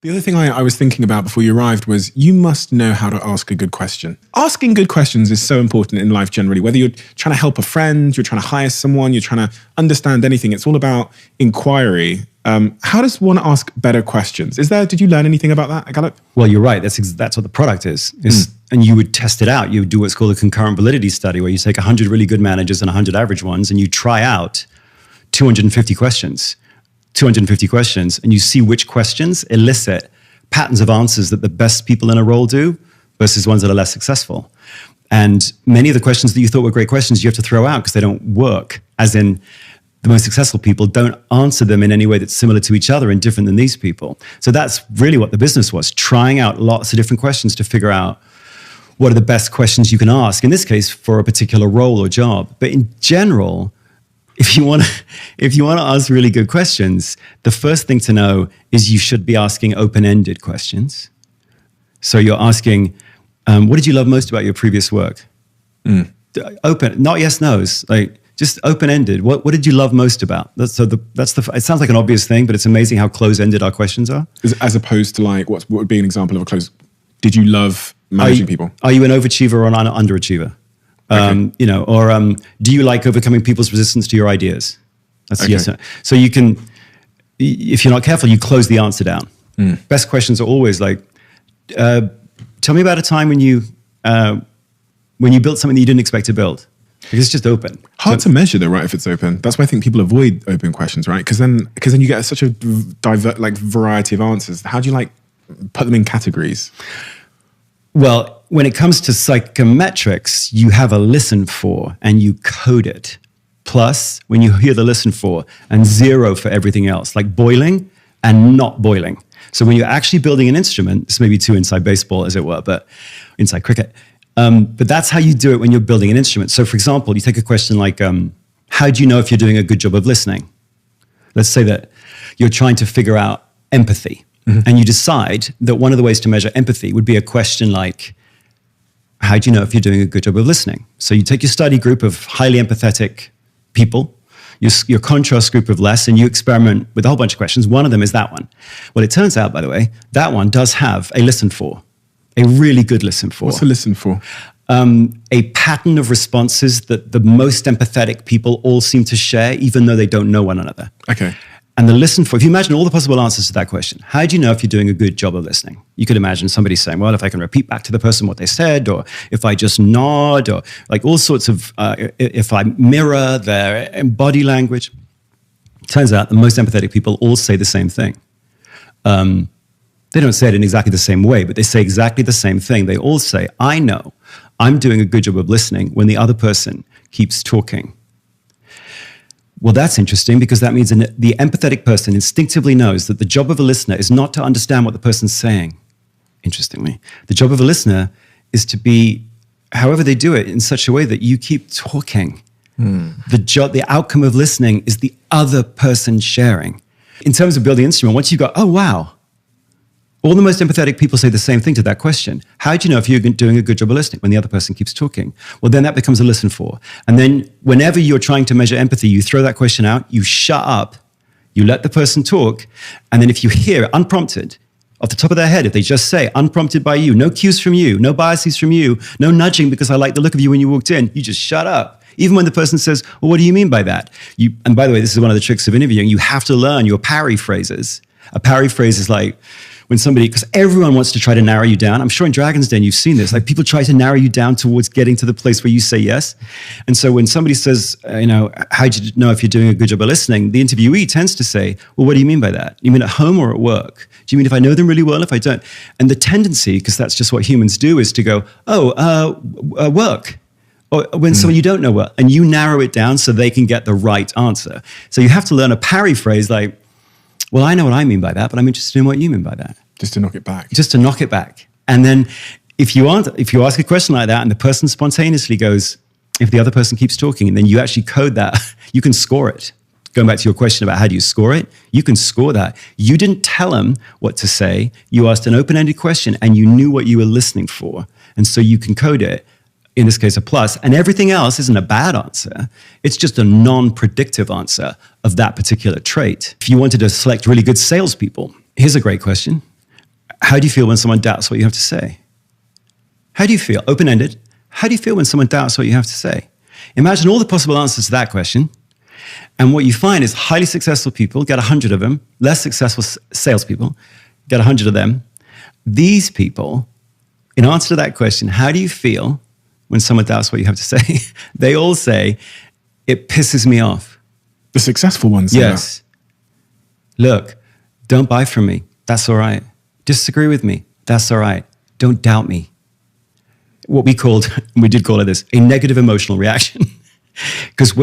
The other thing I was thinking about before you arrived was you must know how to ask a good question. Asking good questions is so important in life generally, whether you're trying to help a friend, you're trying to hire someone, you're trying to understand anything. It's all about inquiry. How does one ask better questions? Did you learn anything about that at Gallup? Well, you're right. That's what the product is. And you would test it out. You would do what's called a concurrent validity study, where you take 100 really good managers and 100 average ones, and you try out 250 questions, and you see which questions elicit patterns of answers that the best people in a role do versus ones that are less successful. And many of the questions that you thought were great questions, you have to throw out because they don't work. As in, the most successful people don't answer them in any way that's similar to each other and different than these people. So that's really what the business was, trying out lots of different questions to figure out what are the best questions you can ask, in this case, for a particular role or job. But in general, if you want to ask really good questions, the first thing to know is you should be asking open-ended questions. So you're asking, what did you love most about your previous work? Open, not yes, no's, like just open-ended. What did you love most about? It sounds like an obvious thing, but it's amazing how close-ended our questions are. As opposed to like, what would be an example of a close? Did you love managing people? Are you an overachiever or an underachiever? Okay. Do you like overcoming people's resistance to your ideas? That's okay. Yes. So you can, if you're not careful, you close the answer down. Best questions are always like, tell me about a time when you built something that you didn't expect to build. Because it's just open. Hard to measure though, right? If it's open, that's why I think people avoid open questions, right? Because then you get such a variety of answers. How do you put them in categories? Well, when it comes to psychometrics, you have a listen for and you code it. Plus, when you hear the listen for and 0 for everything else, like boiling and not boiling. So when you're actually building an instrument, this may be too inside baseball as it were, but inside cricket. But that's how you do it when you're building an instrument. So for example, you take a question like, how do you know if you're doing a good job of listening? Let's say that you're trying to figure out empathy. And you decide that one of the ways to measure empathy would be a question like, how do you know if you're doing a good job of listening? So you take your study group of highly empathetic people, your contrast group of less, and you experiment with a whole bunch of questions. One of them is that one. Well, it turns out, by the way, that one does have a listen for, a really good listen for. What's a listen for? A pattern of responses that the most empathetic people all seem to share, even though they don't know one another. Okay. And the listen for, if you imagine all the possible answers to that question, how do you know if you're doing a good job of listening? You could imagine somebody saying, well, if I can repeat back to the person what they said, or if I just nod, or like all sorts of, if I mirror their body language. Turns out the most empathetic people all say the same thing. They don't say it in exactly the same way, but they say exactly the same thing. They all say, I know I'm doing a good job of listening when the other person keeps talking. Well, that's interesting because that means the empathetic person instinctively knows that the job of a listener is not to understand what the person's saying. Interestingly, the job of a listener is to be, however they do it, in such a way that you keep talking. The outcome of listening is the other person sharing. In terms of building an instrument, once you go, oh, wow, all the most empathetic people say the same thing to that question. How do you know if you're doing a good job of listening when the other person keeps talking? Well, then that becomes a listen for. And then whenever you're trying to measure empathy, you throw that question out, you shut up, you let the person talk, and then if you hear unprompted, off the top of their head, if they just say, unprompted by you, no cues from you, no biases from you, no nudging because I like the look of you when you walked in, you just shut up. Even when the person says, well, what do you mean by that? And by the way, this is one of the tricks of interviewing, you have to learn your parry phrases. A parry phrase is like, when somebody, because everyone wants to try to narrow you down. I'm sure in Dragon's Den you've seen this. Like people try to narrow you down towards getting to the place where you say yes. And so when somebody says, how do you know if you're doing a good job of listening? The interviewee tends to say, well, what do you mean by that? You mean at home or at work? Do you mean if I know them really well, if I don't? And the tendency, because that's just what humans do, is to go, work. Or when someone you don't know well, and you narrow it down so they can get the right answer. So you have to learn a parry phrase like, well, I know what I mean by that, but I'm interested in what you mean by that. Just to knock it back. Just to knock it back. And then if you ask a question like that and the person spontaneously goes, if the other person keeps talking, and then you actually code that, you can score it. Going back to your question about how do you score it, you can score that. You didn't tell them what to say. You asked an open-ended question and you knew what you were listening for. And so you can code it, in this case, a plus. And everything else isn't a bad answer. It's just a non-predictive answer of that particular trait. If you wanted to select really good salespeople, here's a great question. How do you feel when someone doubts what you have to say? How do you feel? Open-ended. How do you feel when someone doubts what you have to say? Imagine all the possible answers to that question. And what you find is highly successful people, get 100 of them, less successful salespeople, get 100 of them. These people, in answer to that question, how do you feel when someone doubts what you have to say? They all say, it pisses me off. The successful ones. say Yes. Look, don't buy from me. That's all right. Disagree with me. That's all right. Don't doubt me. What we did call it this, a negative emotional reaction. Because